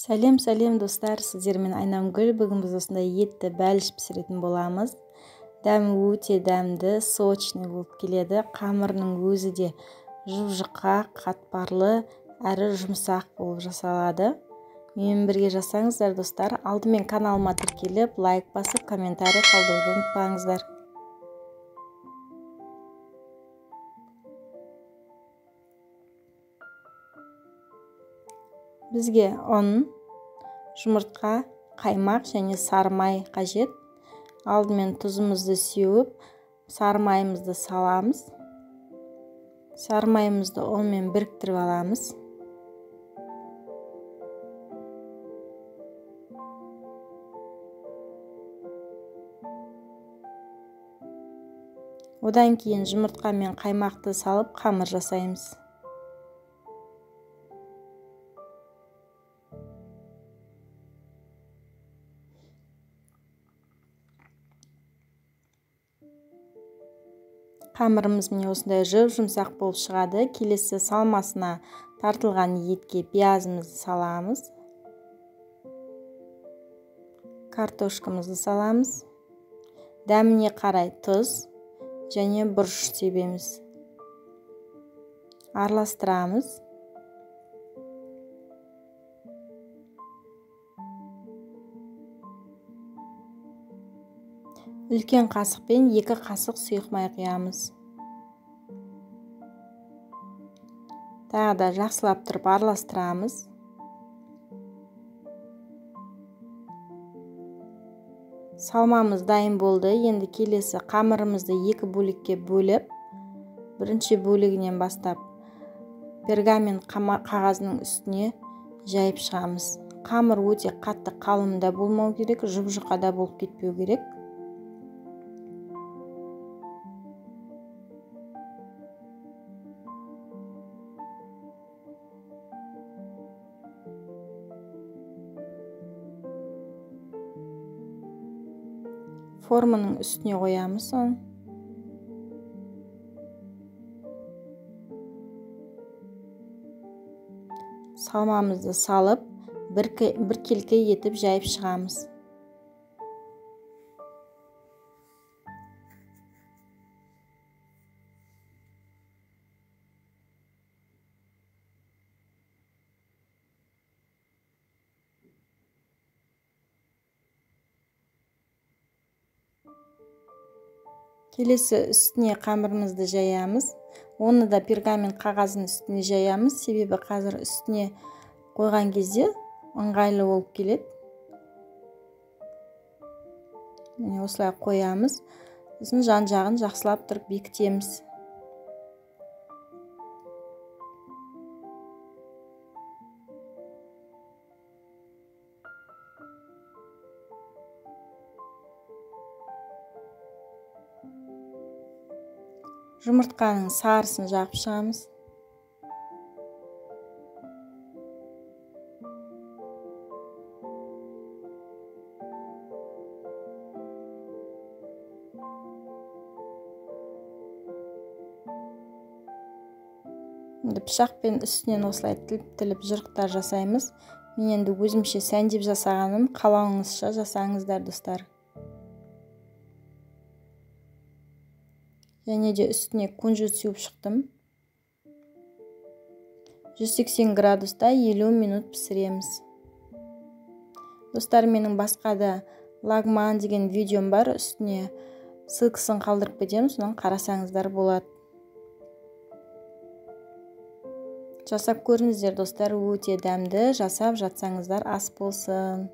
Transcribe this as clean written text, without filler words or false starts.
Сәлем достар, сіздермен Айнамгүл. Бүгін біз осындай етті бәліш пісіретін боламыз. Дәмі өте дәмді, сочный болып келеді. Қамырының өзі де жұп-жұқа, қатпарлы, әрі жұмсақ болып жасалады. Менімен бірге жасаңыздар достар. Алдымен каналыма тіркеліп, лайк басып, комментарий қалдыруды ұмытпаңыздар. Бізге ұн, жұмыртқа, қаймақ және сары май қажет. Алдымен тұзымызды сеуіп, сары майымызды саламыз. Сары майымызды ұнмен біріктіріп аламыз. Одан кейін жұмыртқа мен қаймақты салып қамыр жасаймыз. Қамырымыз міне осындай жұмсақ болып шығады. Келесі салмасына тартылған етке пиязымызды саламыз. Картошкамызды саламыз. Дәміне қарай тұз және бұрыш себеміз. Араластырамыз. Үлкен қасықпен 2 қасық сұйық май құямыз. Тағы да жақсылап тұрып араластырамыз. Салмамыз дайын болды. Енді келесі қамырымызды 2 бөлікке бөліп, бірінші бөлігінен бастап пергамент қағазының үстіне жайып шығамыз. Қамыр өте қатты қалың да болмау керек, жұп-жұқа да болып кетпеу керек. Форманың үстіне қоямыз оны. Салмамызды салып, бір келке етіп жайып шығамыз. Келесі үстіне қамырымызды жаямыз. Оны да пергамент қағазының үстіне жаямыз. Себебі қазір үстіне қойған кезде ыңғайлы болып келеді. Міне осылай қоямыз. Сосын жан-жағын жақсылап тұрып бекітеміз. Жұмыртқаның сарысын жағып шығамыз. Пышақпен үстінен осылай тіліп жырықтар жасаймыз. Мен енді өзімше сәндеп жасағаным, қалауыңызша жасаңыздар достар. Және де үстіне күнжіт сеуіп шықтым. 180 градуста 50 минут пісіреміз. Достар, менің басқа да лагман деген видеом бар. Үстіне ссылкасын қалдырып кетемін, соны қарасаңыздар болады. Жасап көріңіздер достар, өте дәмді. Жасап жатсаңыздар ас болсын.